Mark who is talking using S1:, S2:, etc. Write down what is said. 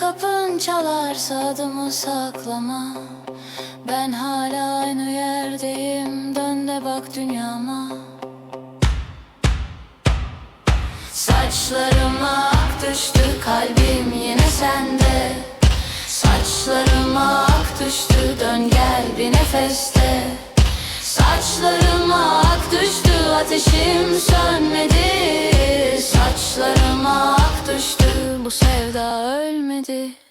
S1: kapın çalarsa adımı saklama. Ben hala aynı yerdeyim, dön de bak dünyama. Saçlarıma ak düştü, kalbim yine sende. Saçlarıma ak düştü, dön gel bir nefeste. Saçlarıma ak düştü, ateşim sönmedi. Saçlarıma ak düştü, bu sevda ölmedi.